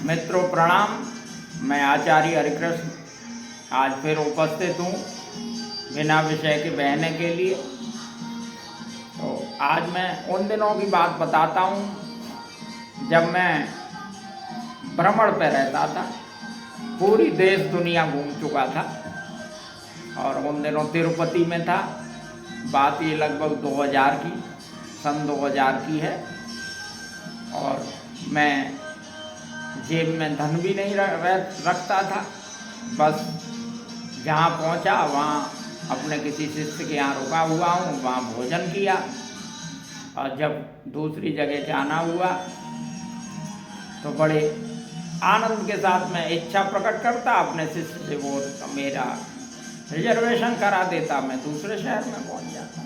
मित्रों प्रणाम। मैं आचार्य हरिकृष्ण आज फिर उपस्थित हूँ बिना विषय के बहने के लिए। तो आज मैं उन दिनों की बात बताता हूँ जब मैं भ्रमण पे रहता था, पूरी देश दुनिया घूम चुका था और उन दिनों तिरुपति में था। बात ये लगभग 2000 की, सन 2000 की है। और मैं जेब में धन भी नहीं रखता था, बस जहाँ पहुँचा वहाँ अपने किसी शिष्य के यहाँ रुका हुआ हूँ, वहाँ भोजन किया। और जब दूसरी जगह जाना हुआ तो बड़े आनंद के साथ मैं इच्छा प्रकट करता अपने शिष्य से, वो मेरा रिजर्वेशन करा देता, मैं दूसरे शहर में पहुँच जाता।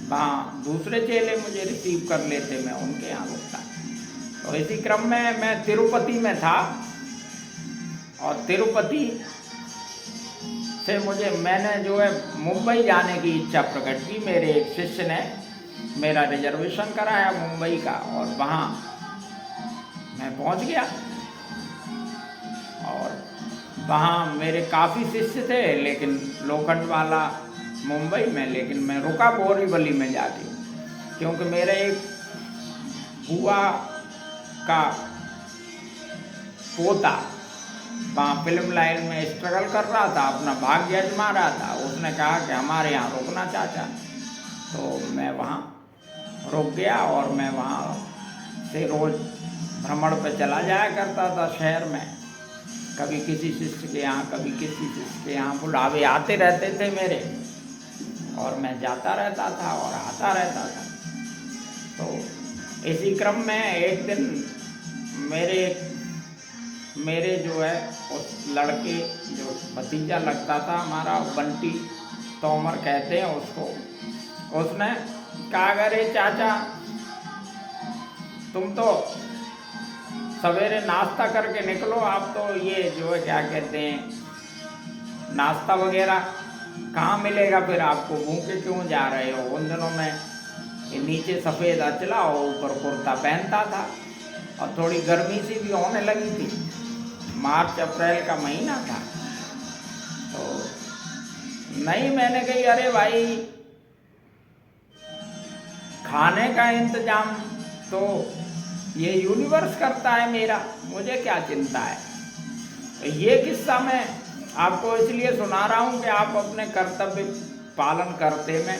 वहाँ दूसरे चेले मुझे रिसीव कर लेते, मैं उनके यहाँ रुकता। तो इसी क्रम में मैं तिरुपति में था और तिरुपति से मैंने जो है मुंबई जाने की इच्छा प्रकट की। मेरे एक शिष्य ने मेरा रिजर्वेशन कराया मुंबई का और वहाँ मैं पहुँच गया। और वहाँ मेरे काफ़ी शिष्य थे, लेकिन लोखंडवाला मुंबई में, लेकिन मैं रुका बोरीवली में जाके, क्योंकि मेरे एक बुआ का पोता वहाँ फिल्म लाइन में स्ट्रगल कर रहा था, अपना भाग्य आजमा रहा था। उसने कहा कि हमारे यहाँ रुकना चाचा, तो मैं वहाँ रुक गया और मैं वहाँ से रोज़ भ्रमण पे चला जाया करता था शहर में। कभी किसी शिष्य के यहाँ, कभी किसी शिष्य के यहाँ, बुलावे आते रहते थे मेरे और मैं जाता रहता था और आता रहता था। तो इसी क्रम में एक दिन मेरे जो है उस लड़के, जो भतीजा लगता था हमारा, बंटी तोमर कहते हैं उसको, उसने कहा अरे चाचा तुम तो सवेरे नाश्ता करके निकलो, आप तो ये जो है क्या कहते हैं नाश्ता वगैरह कहाँ मिलेगा, फिर आपको भूखे क्यों जा रहे हो। उन दिनों में नीचे सफ़ेद अचला और ऊपर कुर्ता पहनता था और थोड़ी गर्मी सी भी होने लगी थी, मार्च अप्रैल का महीना था। तो नहीं, मैंने कही अरे भाई खाने का इंतजाम तो ये यूनिवर्स करता है मेरा, मुझे क्या चिंता है। ये किस्सा मैं आपको इसलिए सुना रहा हूँ कि आप अपने कर्तव्य पालन करते में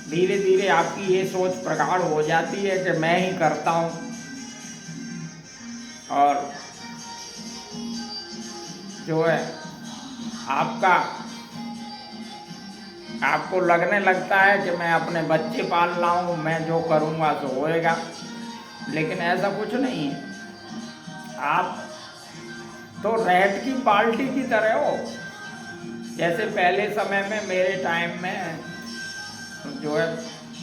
धीरे धीरे आपकी ये सोच प्रगाढ़ हो जाती है कि मैं ही करता हूँ, और जो है आपको लगने लगता है कि मैं अपने बच्चे पाल रहा हूँ, मैं जो करूँगा तो होएगा। लेकिन ऐसा कुछ नहीं है। आप तो रेत की बाल्टी की तरह हो। जैसे पहले समय में, मेरे टाइम में जो है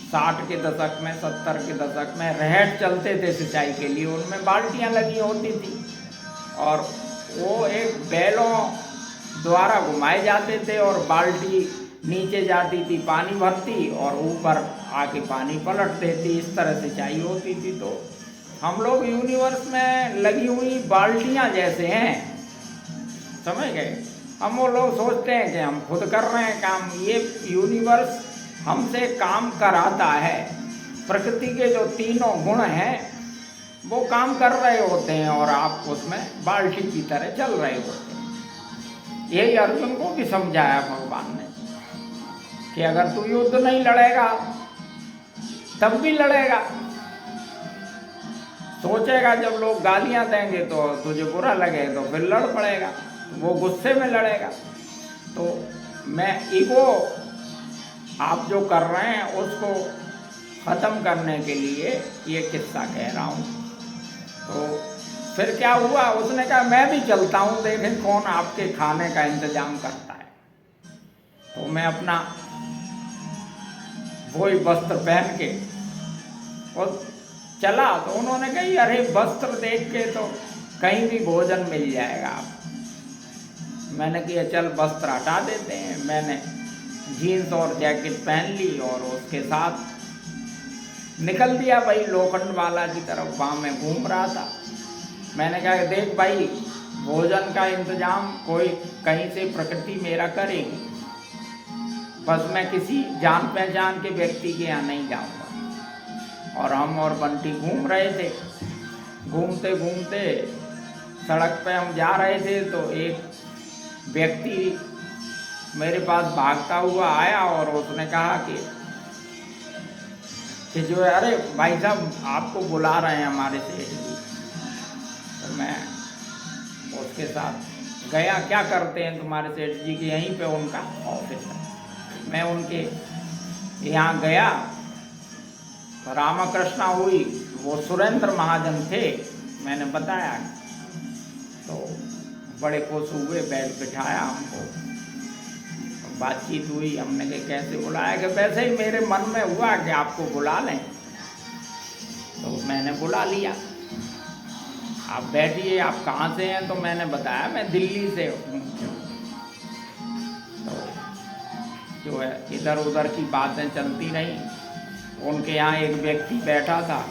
60 के दशक में, 70 के दशक में रेत चलते थे सिंचाई के लिए, उनमें बाल्टियाँ लगी होती थी और वो एक बैलों द्वारा घुमाए जाते थे और बाल्टी नीचे जाती थी, पानी भरती और ऊपर आके पानी पलट देती, इस तरह सिंचाई होती थी। तो हम लोग यूनिवर्स में लगी हुई बाल्टियाँ जैसे हैं, समझ गए। हम वो लोग सोचते हैं कि हम खुद कर रहे हैं काम, ये यूनिवर्स हमसे काम कराता है। प्रकृति के जो तीनों गुण हैं वो काम कर रहे होते हैं और आप उसमें बाल्टी की तरह चल रहे होते हैं। यही अर्जुन को भी समझाया भगवान ने कि अगर तू युद्ध नहीं लड़ेगा तब भी लड़ेगा, सोचेगा जब लोग गालियां देंगे तो तुझे बुरा लगे तो फिर लड़ पड़ेगा, वो गुस्से में लड़ेगा। तो मैं ईगो आप जो कर रहे हैं उसको ख़त्म करने के लिए ये किस्सा कह रहा हूँ। तो फिर क्या हुआ, उसने कहा मैं भी चलता हूँ, देखें कौन आपके खाने का इंतजाम करता है। तो मैं अपना वही वस्त्र पहन के और चला। तो उन्होंने कही अरे वस्त्र देख के तो कहीं भी भोजन मिल जाएगा आप। मैंने कहा चल वस्त्र हटा देते हैं। मैंने जीन्स और जैकेट पहन ली और उसके साथ निकल दिया भाई लोखंडवाला की तरफ। वहाँ मैं घूम रहा था, मैंने कहा देख भाई, भोजन का इंतजाम कोई कहीं से प्रकृति मेरा करेगी, बस मैं किसी जान पहचान के व्यक्ति के यहाँ नहीं जाऊँगा। और हम और बंटी घूम रहे थे, घूमते घूमते सड़क पे हम जा रहे थे तो एक व्यक्ति मेरे पास भागता हुआ आया और उसने कहा कि जो है, अरे भाई साहब आपको बुला रहे हैं हमारे सेठ जी। तो मैं उसके साथ गया, क्या करते हैं तुम्हारे सेठ जी की? यहीं पे उनका ऑफिस है। मैं उनके यहाँ गया, रामाकृष्णा हुई, वो सुरेंद्र महाजन थे, मैंने बताया। तो बड़े खुश हुए, बैठ बिठाया हमको, बातचीत हुई। हमने कहा कैसे बुलाया? कि वैसे ही मेरे मन में हुआ कि आपको बुला लें, तो मैंने बुला लिया। आप बैठिए, आप कहाँ से हैं? तो मैंने बताया मैं दिल्ली से हूँ। तो जो है इधर उधर की बातें चलती रहीं। उनके यहाँ एक व्यक्ति बैठा था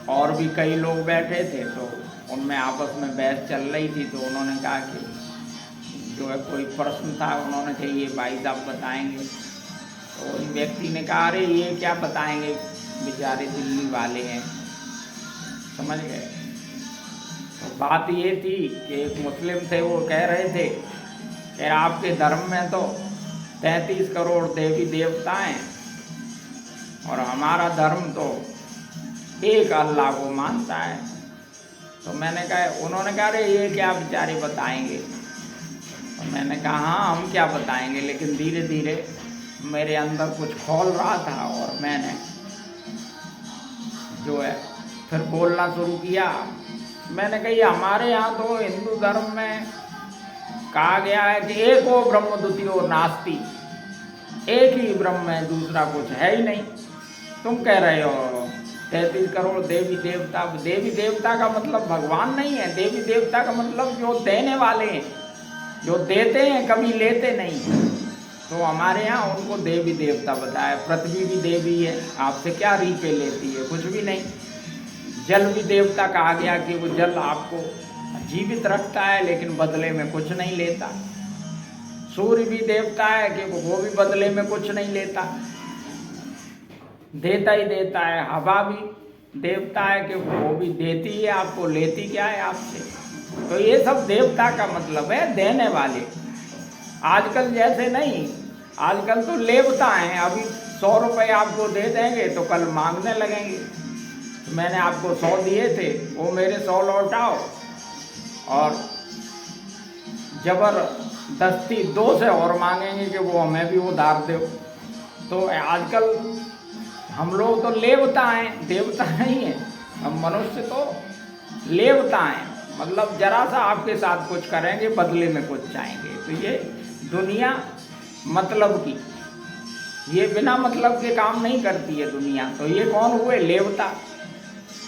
और भी कई लोग बैठे थे, तो उनमें आपस में बहस चल रही थी। तो उन्होंने कहा कि जो है कोई प्रश्न था, उन्होंने कहा ये भाई साहब बताएंगे। तो उन व्यक्ति ने कहा अरे ये क्या बताएंगे, बेचारे दिल्ली वाले हैं, समझ गए। तो बात ये थी कि एक मुस्लिम थे, वो कह रहे थे कि आपके धर्म में तो 33 करोड़ देवी देवता हैं और हमारा धर्म तो एक अल्लाह को मानता है। तो मैंने कहा, उन्होंने कहा अरे ये क्या बेचारे बताएंगे। तो मैंने कहा हाँ हम क्या बताएंगे, लेकिन धीरे धीरे मेरे अंदर कुछ खौल रहा था और मैंने जो है फिर बोलना शुरू किया। मैंने कहा हमारे यहाँ तो हिंदू धर्म में कहा गया है कि एक हो ब्रह्म द्वितीयो नास्ति, एक ही ब्रह्म है, दूसरा कुछ है ही नहीं। तुम कह रहे हो 33 करोड़ देवी देवता। देवी देवता का मतलब भगवान नहीं है, देवी देवता का मतलब जो देने वाले हैं, जो देते हैं, कभी लेते नहीं। तो हमारे यहाँ उनको देवी देवता बताया। पृथ्वी भी देवी है, आपसे क्या रीपे लेती है? कुछ भी नहीं। जल भी देवता कहा गया कि वो जल आपको जीवित रखता है लेकिन बदले में कुछ नहीं लेता। सूर्य भी देवता है कि वो भी बदले में कुछ नहीं लेता, देता ही देता है। हवा भी देवता है कि वो भी देती है आपको, लेती क्या है आपसे। तो ये सब देवता का मतलब है देने वाले। आजकल जैसे नहीं, आजकल तो लेवता हैं। अभी 100 रुपये आपको दे देंगे तो कल मांगने लगेंगे। तो मैंने आपको 100 दिए थे, वो मेरे 100 लौटाओ, और जबरदस्ती 2 से और मांगेंगे कि वो हमें भी उधार दो। तो आजकल हम लोग तो लेवता हैं, देवता नहीं है। हम मनुष्य तो लेवता हैं, मतलब जरा सा आपके साथ कुछ करेंगे, बदले में कुछ चाहेंगे। तो ये दुनिया मतलब की, ये बिना मतलब के काम नहीं करती है दुनिया। तो ये कौन हुए? लेवता।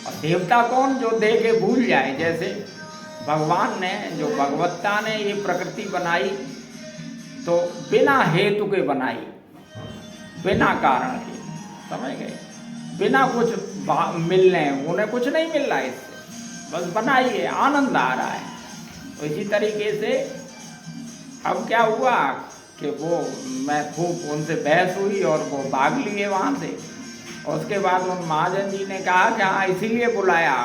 और देवता कौन? जो दे के भूल जाए। जैसे भगवान ने, जो भगवत्ता ने ये प्रकृति बनाई तो बिना हेतु के बनाई, बिना कारण के, समझ गए। बिना कुछ मिलने, उन्हें कुछ नहीं मिल रहा है इससे, बस बनाई है, आनंद आ रहा है। तो इसी तरीके से अब क्या हुआ कि वो मैं खूब उनसे बहस हुई और वो भाग लिए वहाँ से। और उसके बाद उन महाजन जी ने कहा कि हाँ इसीलिए बुलाया,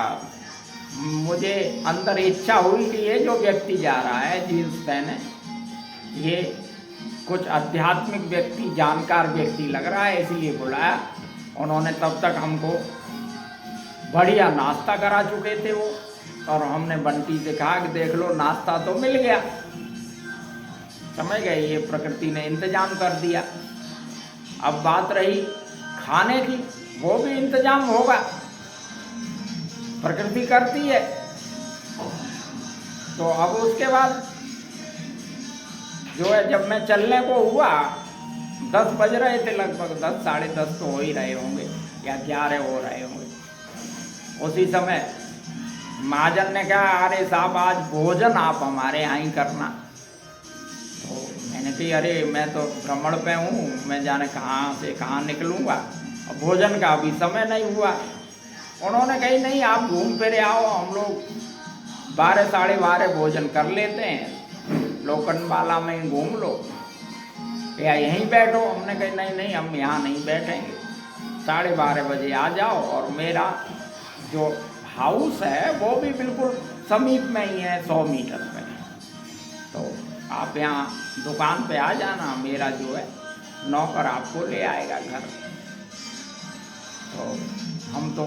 मुझे अंदर इच्छा हुई कि ये जो व्यक्ति जा रहा है जीन्स पहने, ये कुछ आध्यात्मिक व्यक्ति, जानकार व्यक्ति लग रहा है, इसीलिए बुलाया। उन्होंने तब तक हमको बढ़िया नाश्ता करा चुके थे वो, और हमने बंटी से कहा कि देख लो नाश्ता तो मिल गया, समझ गए। ये प्रकृति ने इंतजाम कर दिया। अब बात रही खाने की, वो भी इंतजाम होगा, प्रकृति करती है। तो अब उसके बाद जो है, जब मैं चलने को हुआ, 10 बज रहे थे लगभग, 10 साढ़े 10 तो हो ही रहे होंगे, या 11 हो रहे होंगे। उसी समय महाजन ने कहा अरे साहब आज भोजन आप हमारे यहाँ ही करना। तो मैंने कही अरे मैं तो भ्रमण पे हूँ, मैं जाने कहाँ से कहाँ निकलूँगा, और भोजन का अभी समय नहीं हुआ। उन्होंने कही नहीं आप घूम फिर आओ, हम लोग 12 साढ़े 12 भोजन कर लेते हैं, लोकनवाला में घूम लो या यहीं बैठो। हमने कही नहीं नहीं हम यहाँ नहीं बैठेंगे, 12:30 बजे आ जाओ। और मेरा जो हाउस है वो भी बिल्कुल समीप में ही है, 100 मीटर में। तो आप यहाँ दुकान पे आ जाना, मेरा जो है नौकर आपको ले आएगा घर। तो हम तो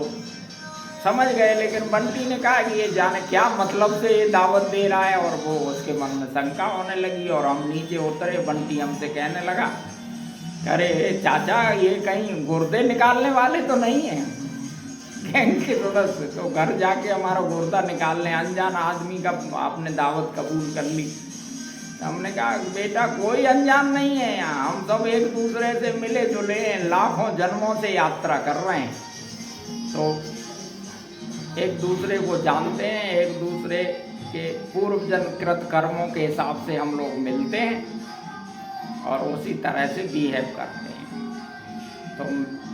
समझ गए, लेकिन बंटी ने कहा कि ये जाने क्या मतलब से ये दावत दे रहा है, और वो उसके मन में शंका होने लगी। और हम नीचे उतरे, बंटी हमसे कहने लगा अरे चाचा ये कहीं गुर्दे निकालने वाले तो नहीं हैं गैंग के सदस्य? तो घर जाके हमारा गुर्दा निकालने अनजान आदमी का आपने दावत कबूल कर ली। तो हमने कहा बेटा कोई अनजान नहीं है यहाँ, हम सब एक दूसरे से मिले जुले हैं, लाखों जन्मों से यात्रा कर रहे हैं। तो एक दूसरे को जानते हैं, एक दूसरे के पूर्व जन्मकृत कर्मों के हिसाब से हम लोग मिलते हैं और उसी तरह से बिहेव करते हैं। तो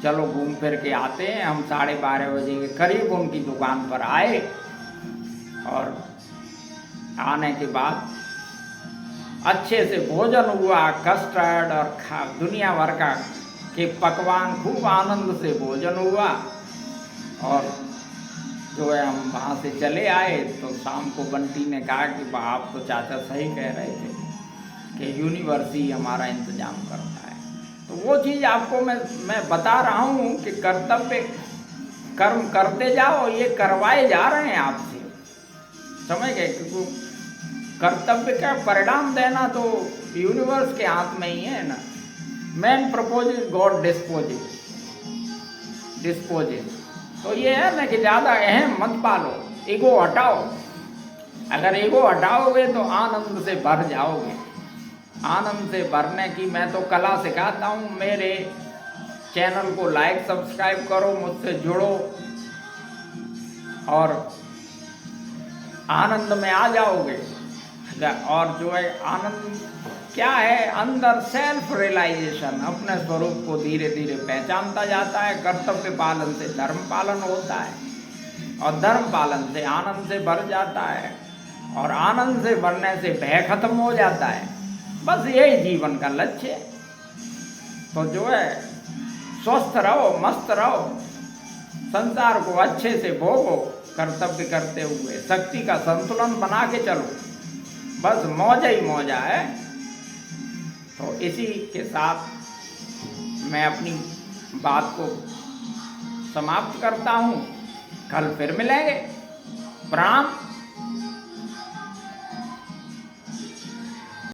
चलो घूम फिर के आते हैं। हम 12:30 बजे के करीब उनकी दुकान पर आए, और आने के बाद अच्छे से भोजन हुआ, कस्टर्ड और दुनिया भर का के पकवान, खूब आनंद से भोजन हुआ। और जो है हम वहाँ से चले आए। तो शाम को बंटी ने कहा कि आप तो चाचा सही कह रहे थे कि यूनिवर्सिटी हमारा इंतजाम करता है। तो वो चीज़ आपको मैं बता रहा हूँ कि कर्तव्य कर्म करते जाओ, ये करवाए जा रहे हैं आपसे, समझ गए? क्योंकि कर्तव्य का परिणाम देना तो यूनिवर्स के हाथ में ही है ना। Man proposes God disposes. तो ये है ना कि ज़्यादा अहम मत पालो, ईगो हटाओ। अगर ईगो हटाओगे तो आनंद से भर जाओगे। आनंद से भरने की मैं तो कला सिखाता हूँ। मेरे चैनल को लाइक सब्सक्राइब करो, मुझसे जुड़ो और आनंद में आ जाओगे। और जो है आनंद क्या है, अंदर सेल्फ रियलाइजेशन, अपने स्वरूप को धीरे धीरे पहचानता जाता है। कर्तव्य पालन से धर्म पालन होता है, और धर्म पालन से आनंद से भर जाता है, और आनंद से भरने से भय खत्म हो जाता है। बस यही जीवन का लक्ष्य है। तो जो है स्वस्थ रहो, मस्त रहो, संसार को अच्छे से भोगो, कर्तव्य करते हुए शक्ति का संतुलन बना के चलो, बस मौजा ही मौजा है। तो इसी के साथ मैं अपनी बात को समाप्त करता हूँ। कल फिर मिलेंगे। प्रणाम।